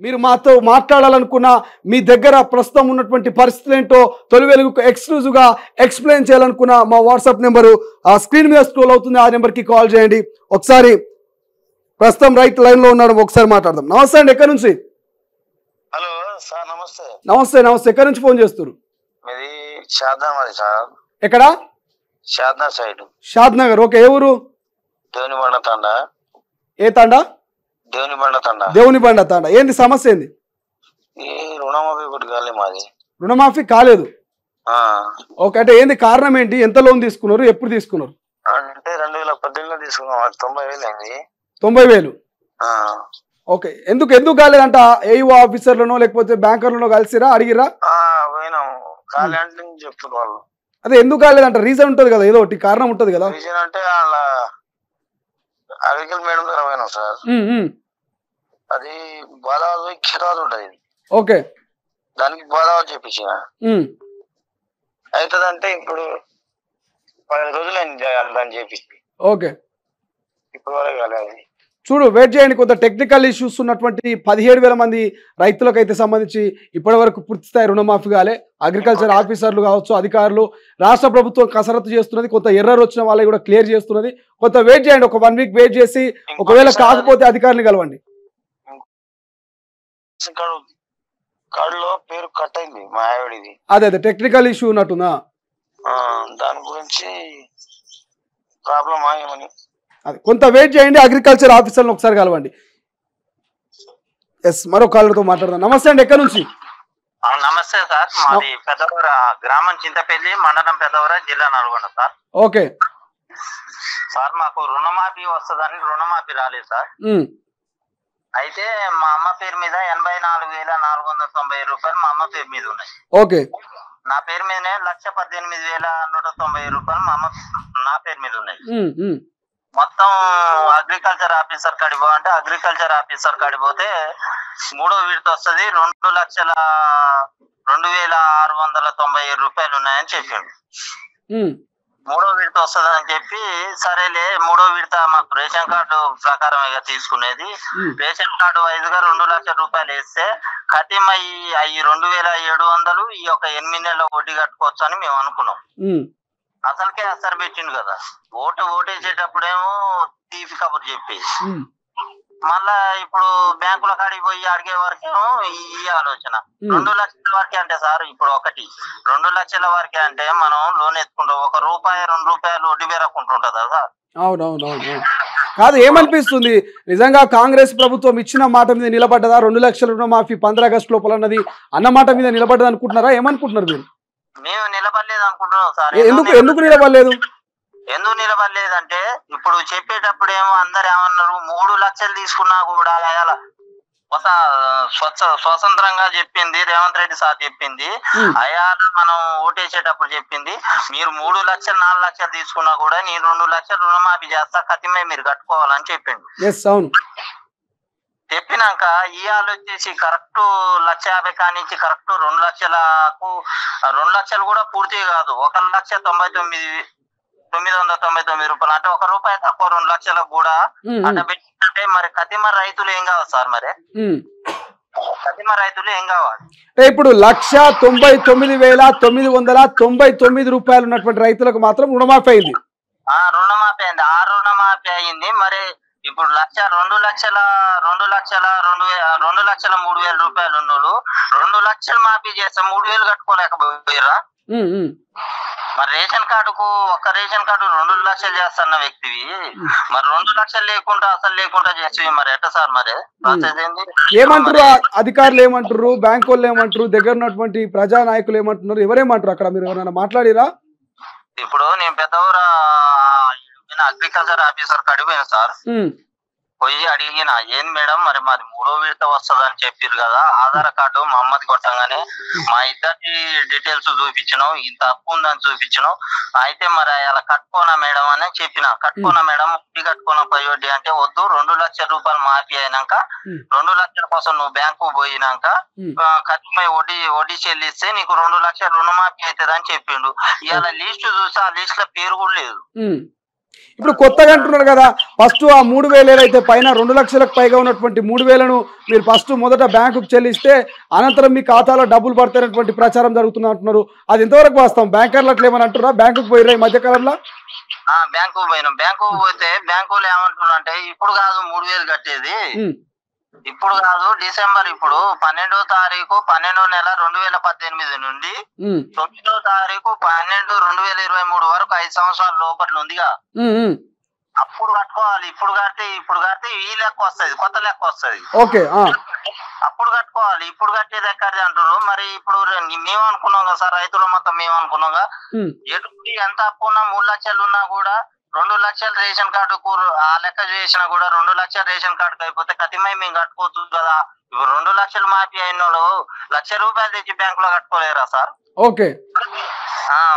మీరు మాతో మాట్లాడాలనుకున్న మీ దగ్గర ప్రస్తుతం ఉన్నటువంటి పరిస్థితులు ఏంటో తొలి వెలుగుకు ఎక్స్క్లూజివ్గా ఎక్స్ప్లెయిన్ చేయాలనుకున్న మా వాట్సాప్ నెంబరు ఆ స్క్రీన్ మీద స్క్రోల్ అవుతుంది. ఆ నెంబర్కి కాల్ చేయండి. ఒకసారి ప్రస్తుతం రైట్ లైన్లో ఉన్నాడు, ఒకసారి మాట్లాడదాం. నమస్తే అండి, ఎక్కడి నుంచి? హలో సార్, నమస్తే. నమస్తే నమస్తే, ఎక్కడి నుంచి ఫోన్ చేస్తారు? మీది షాద్నగర్ మరి సార్. ఎక్కడ? షాద్నగర్ సైడ్. షాద్నగర్, ఓకే. ఏ ఊరు? దేవునిబండ తండా. ఏ తాండా? దేవునిబండ తండా. దేవునిబండ తాండా. ఏంది సమస్య ఏంది? ఈ రుణమాఫీ ఒకటి కాలే మాది. రుణమాఫీ కాలేదు? ఓకే, అంటే ఏంది కారణం ఏంటి? ఎంత లోన్ తీసుకున్నారు, ఎప్పుడు తీసుకున్నారు? అంటే 2018లో తీసుకున్నాం, 90,000 అయింది. 90,000. ఓకే, ఎందుకు కాలేదంట? ఏఈఓ ఆఫీసర్లనో లేకపోతే బ్యాంకర్లనో కలిసిరా, అడిగిరా? పోయినాం, కాలే అంటే చెప్తున్నారు వాళ్ళు. అదే ఎందుకు కాలేదంట? రీజన్ ఉంటుంది కదా, ఏదో ఒకటి కారణం ఉంటుంది కదా. రీజన్ అంటే వాళ్ళ అగ్రికల్చర్ మేడం దగ్గర పోయినాం సార్. అది బాధావతి క్షీరాదు ఉంటుంది. ఓకే, దానికి బాధావతి చెప్పించిన అవుతుందంటే ఇప్పుడు 10 రోజులైంది దాన్ని చేపించి. ఓకే, ఇప్పుడు వరకు కాలేదు. చూడు, వెయిట్ చేయండి. కొంత టెక్నికల్ ఇష్యూస్ ఉన్నటువంటి 17,000 మంది రైతులకు అయితే సంబంధించి ఇప్పటి వరకు పూర్తి స్థాయి రుణమాఫీ కాలే. అగ్రికల్చర్ ఆఫీసర్లు కావచ్చు, అధికారులు, రాష్ట్ర ప్రభుత్వం కసరత్తు చేస్తున్నది. కొంత ఎర్రర్ వచ్చిన వాళ్ళకి కూడా క్లియర్ చేస్తున్నది. కొంత వెయిట్ చేయండి, ఒక 1 వీక్ వెయిట్ చేసి ఒకవేళ కాకపోతే అధికారులు కలవండి. కార్డులో పేరు కట్ అయింది మా ఆవిడది. అదే టెక్నికల్ ఇష్యూ ఉన్నట్టుందా? దాని గురించి ప్రాబ్లమ్ ఏమని అది కొంత వెయిట్ చేయండి. అగ్రికల్చర్ ఆఫీసర్లను ఒకసారి కలవండి. ఎస్, మరో కాలర్తో మాట్లాడదాం. నమస్తే అండి, ఎక్కడి నుంచి? నమస్తే సార్, మాది పెద్దవర గ్రామం, చింతపల్లి మండలం, పెద్దవర జిల్లా, నల్గొండ సార్. ఓకే సార్, మాకు రుణమాఫీ వస్తుందని రుణమాఫీ రాలేదు సార్. అయితే మా అమ్మ పేరు మీద 84,490 రూపాయలు మా అమ్మ పేరు మీద ఉన్నాయి. ఓకే, నా పేరు మీదనే 1,18,190 రూపాయలు మా అమ్మ నా పేరు మీద ఉన్నాయి. మొత్తం అగ్రికల్చర్ ఆఫీసర్ కాడిపో అంటే అగ్రికల్చర్ ఆఫీసర్ కాడిపోతే 3వ విడత వస్తుంది, 2,02,697 రూపాయలు ఉన్నాయని చెప్పిండు. 3వ విడత వస్తుంది అని చెప్పి, సరేలే 3వ విడత మాకు రేషన్ కార్డు ప్రకారం ఇక తీసుకునేది. రేషన్ కార్డు వైజ్గా 2 లక్షల రూపాయలు వేస్తే ఖతిమయ్యి అవి 2,700 ఈ యొక్క 8 నెలల వడ్డీ కట్టుకోవచ్చు అని మేము అనుకున్నాం. అసలుకే అసలు పెట్టిండు కదా, ఓటేసేటప్పుడేమో తీపి కబురు చెప్పి, మళ్ళా ఇప్పుడు బ్యాంకుల కాడికి పోయి అడిగే వరకేమో ఈ ఆలోచన. 2 లక్షల వరకే అంటే సార్, ఇప్పుడు 2 లక్షల వరకే అంటే మనం లోన్ ఎత్తుకుంటాం, 1 రూపాయి 2 రూపాయలు వడ్డీ పేరకుంటుంటదా సార్? అవునవునవును. కాదు, ఏమనిపిస్తుంది నిజంగా కాంగ్రెస్ ప్రభుత్వం ఇచ్చిన మాట మీద నిలబడ్డదా? 2 లక్షల రుణమాఫీ 15 ఆగస్టు లోపల అన్నది అన్న మాట మీద నిలబడ్డది అనుకుంటున్నారా? ఏమనుకుంటున్నారు మీరు? మేము నిలబడలేదు అనుకుంటున్నాం సార్. ఎందుకు నిలబడలేదు? ఎందుకు నిలబడలేదంటే, ఇప్పుడు చెప్పేటప్పుడు ఏమో అందరు ఏమన్నారు, 3 లక్షలు తీసుకున్నా కూడా కొత్త స్వతంత్రంగా చెప్పింది రేవంత్ రెడ్డి సార్ చెప్పింది. అయా మనం ఓటేసేటప్పుడు చెప్పింది, మీరు 3 లక్షలు 4 లక్షలు తీసుకున్నా కూడా నేను 2 లక్షలు రుణమాఫీ చేస్తా, ఖతిమే మీరు కట్టుకోవాలని చెప్పిండు. చెప్పినాక ఇవాళ వచ్చేసి కరెక్ట్ 1,50,000 కానించి కరెక్ట్ 2 లక్షలకు 2 లక్షలు కూడా పూర్తి కాదు, 1,99,999 రూపాయలు అంటే 1 రూపాయి తక్కువ 2 లక్షలకు కూడా అంటే పెట్టిందంటే మరి ఖతిమ రైతులు ఏం కావాలి సార్? మరి ఖతిమ రైతులు ఏం కావాలి? ఇప్పుడు 1,99,999 రూపాయలు ఉన్నటువంటి రైతులకు మాత్రం రుణమాఫీ అయింది. రుణమాఫీ అయింది, ఆ రుణమాఫీ అయింది. మరి ఇప్పుడు 2,03,000 రూపాయలు ఉన్నోళ్ళు 2 లక్షలు మాఫీ చేస్తే 3,000 కట్టుకోలేకపోయారా? మరి రేషన్ కార్డుకు ఒక్క రేషన్ కార్డు 2 లక్షలు చేస్తున్న వ్యక్తివి, మరి 2 లక్షలు లేకుండా అసలు లేకుండా చేసేవి మరి ఎట్ట సార్? మరి ఏమంటారు అధికారులు, ఏమంటారు బ్యాంకు వాళ్ళు, ఏమంటారు దగ్గర ఉన్నటువంటి ప్రజా నాయకులు ఏమంటున్నారు, ఎవరేమంటారు అక్కడ? మీరు ఎవరైనా మాట్లాడిరా? ఇప్పుడు నేను పెద్దవరా అగ్రికల్చర్ ఆఫీసర్ కడిపోయిన సార్, పోయి అడిగిన, ఏంది మేడం మరి మాది 3వ విడత వస్తుంది అని చెప్పారు కదా, ఆధార్ కార్డు మా అమ్మది కొట్టంగానే మా ఇద్దరికి డీటెయిల్స్ చూపించినాం, ఇంత అప్పు ఉందని చూపించినాం, అయితే మరి అలా కట్టుకోనా మేడం అని చెప్పిన. కట్టుకోనా మేడం, వడ్డీ కట్టుకోనా పై వడ్డీ అంటే వద్దు, 2 లక్షల రూపాయలు మాఫీ అయినాక 2 లక్షల కోసం నువ్వు బ్యాంకు పోయినాక ఖచ్చితంగా వడ్డీ చెల్లిస్తే నీకు 2 లక్షల రుణమాఫీ అవుతుంది అని చెప్పిండు. ఇవాళ లిస్ట్ చూసి ఆ లిస్ట్ లో పేరు కూడా లేదు. ఇప్పుడు కొత్తగా అంటున్నారు కదా, ఫస్ట్ ఆ 3,000 ఏదైతే పైన 2 లక్షలకు పైగా ఉన్నటువంటి 3,000ను మీరు ఫస్ట్ మొదట బ్యాంకుకు చెల్లిస్తే అనంతరం మీ ఖాతాలో డబ్బులు పడతారనేటువంటి ప్రచారం జరుగుతుంది అంటున్నారు. అది ఎంతవరకు వాస్తవం? బ్యాంకర్లు అట్లా ఏమని అంటున్నారా? బ్యాంకుకు పోయిరా ఈ మధ్యకాలంలో? బ్యాంకు పోయినాం. బ్యాంకు పోతే బ్యాంకులు ఏమంటున్నారు అంటే ఇప్పుడు కాదు 3,000 కట్టేది, ఇప్పుడు కాదు డిసెంబర్, ఇప్పుడు 12వ తారీఖు 12వ నెల 2018 నుండి 9వ తారీఖు 12/2023 వరకు 5 సంవత్సరాల లోపల ఉందిగా, అప్పుడు కట్టుకోవాలి. ఇప్పుడు కడితే ఈ లెక్క వస్తుంది, కొత్త లెక్క వస్తుంది. ఓకే, అప్పుడు కట్టుకోవాలి. ఇప్పుడు కట్టేది ఎక్కడిది అంటారు. మరి ఇప్పుడు మేము అనుకున్నాం కదా సార్, రైతులు మొత్తం మేము అనుకున్నాం ఎటువంటి ఎంత అప్పు ఉన్నా 3 లక్షలు ఉన్నా కూడా 2 లక్షల రేషన్ కార్డు ఆ లెక్క చేసినా కూడా 2 లక్షల రేషన్ కార్డుకి అయిపోతే కతిమై మేము కట్టుకోవచ్చు కదా. ఇప్పుడు 2 లక్షలు మాఫీ అయిన వాళ్ళు ₹1,00,000 తెచ్చి బ్యాంక్ లో కట్టుకోలేరా సార్? ఓకే,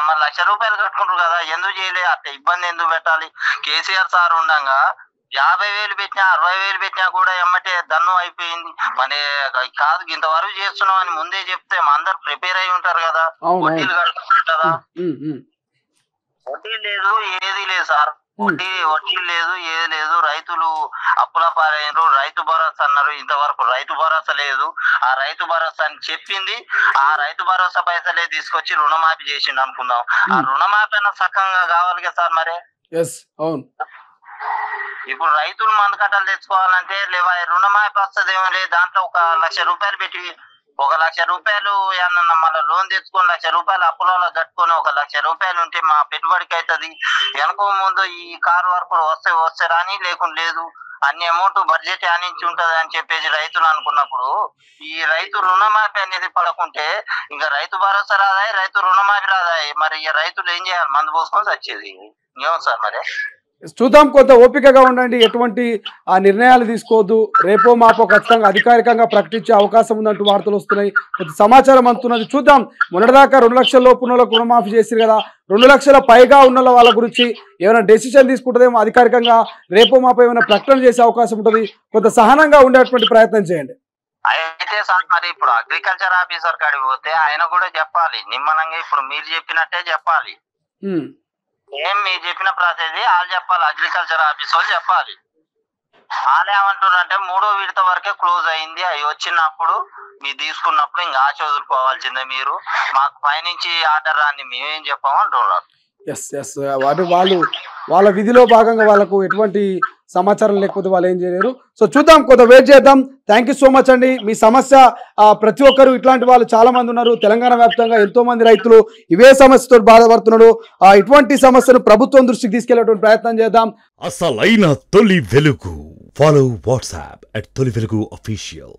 మరి ₹1,00,000 కట్టుకుంటారు కదా, ఎందుకు చేయలే? అట్లా ఇబ్బంది ఎందుకు పెట్టాలి? కేసీఆర్ సార్ ఉండగా 50,000 పెట్టినా 60,000 పెట్టినా కూడా ఎమ్మటే దన్ను అయిపోయింది. మరి కాదు ఇంతవరకు చేస్తున్నాం అని ముందే చెప్తే అందరు ప్రిపేర్ అయి ఉంటారు కదా. వడ్డీలు కట్టుకుంటారు కదా, వడ్డీ లేదు ఏది లేదు సార్, వడ్డీ లేదు ఏది లేదు. రైతులు అప్పుల పాలైనరు. రైతు భరోసా అన్నారు, ఇంతవరకు రైతు భరోసా లేదు. ఆ రైతు భరోసా అని చెప్పింది, ఆ రైతు భరోసా పైసలే తీసుకొచ్చి రుణమాఫీ చేసిండు అనుకుందాం. ఆ రుణమాఫీ అన్న సక్కంగా కావాలి కదా సార్. మరి అవును, ఇప్పుడు రైతులు మందు కట్టలు తెచ్చుకోవాలంటే లేవా రుణమాఫీ వస్తుంది ఏమో లేదు. దాంట్లో ₹1,00,000 పెట్టి ₹1,00,000 ఏమన్నా మళ్ళీ లోన్ తెచ్చుకొని ₹1,00,000 అప్పులలో కట్టుకొని ₹1,00,000 ఉంటే మా పెట్టుబడికి అవుతుంది. వెనక ముందు ఈ కారు వరకు వస్తే రాని లేకుండా లేదు, అన్ని అమౌంట్ బడ్జెట్ ఆనించి ఉంటది అని చెప్పేసి రైతులు అనుకున్నప్పుడు ఈ రైతు రుణమాఫీ అనేది పడకుంటే ఇంకా రైతు భరోసా రాదాయి, రైతు రుణమాఫీ రాదాయి. మరి రైతులు ఏం చేయాలి? మందు పోసుకొని వచ్చేది ఏమో సార్. మరి చూద్దాం, కొంత ఓపికగా ఉండండి, ఎటువంటి ఆ నిర్ణయాలు తీసుకోవద్దు. రేపో మాపో ఖచ్చితంగా అధికారికంగా ప్రకటించే అవకాశం ఉందంటూ వార్తలు వస్తున్నాయి, కొంత సమాచారం అందుతున్నది. చూద్దాం, మొన్నటిదాకా 2 లక్షల లోపు ఉన్న వాళ్ళకు రుణమాఫీ చేశారు కదా, 2 లక్షల పైగా ఉన్న వాళ్ళ గురించి ఏమైనా డెసిషన్ తీసుకుంటుందేమో అధికారికంగా. రేపో మాపో ఏమైనా ప్రకటన చేసే అవకాశం ఉంటుంది, కొంత సహనంగా ఉండేటువంటి ప్రయత్నం చేయండి. అయితే సార్ మరి ఇప్పుడు అగ్రికల్చర్ ఆఫీసర్ కాడికి పోతే ఆయన కూడా చెప్పాలి నిమ్మలంగా, ఇప్పుడు మీరు చెప్పినట్టే చెప్పాలి. ఏం మీరు చెప్పిన ప్రాసెస్ వాళ్ళు చెప్పాలి, అగ్రికల్చర్ ఆఫీస్ వాళ్ళు చెప్పాలి. వాళ్ళు ఏమంటున్నారంటే 3వ విడత వరకే క్లోజ్ అయింది, అవి వచ్చినప్పుడు మీరు తీసుకున్నప్పుడు ఇంకా ఆశ వదులుకోవాల్సిందే, మీరు మాకు పైనుంచి ఆర్డర్ రాని మేమేం చెప్పామంటున్నారు. వాళ్ళ విధిలో భాగంగా వాళ్ళకు ఎటువంటి సమాచారం లేకపోతే వాళ్ళు ఏం చేయలేరు. సో చూద్దాం, కొంత వెయిట్ చేద్దాం. థ్యాంక్ యూ సో మచ్ అండి. మీ సమస్య ప్రతి ఒక్కరు ఇట్లాంటి వాళ్ళు చాలా మంది ఉన్నారు. తెలంగాణ వ్యాప్తంగా ఎంతో మంది రైతులు ఇవే సమస్యతో బాధపడుతున్నారు. ఇటువంటి సమస్యను ప్రభుత్వం దృష్టికి తీసుకెళ్లేటువంటి ప్రయత్నం చేద్దాం. అసలైన తొలి వెలుగు. ఫాలో వాట్సాప్ @తొలి వెలుగు official.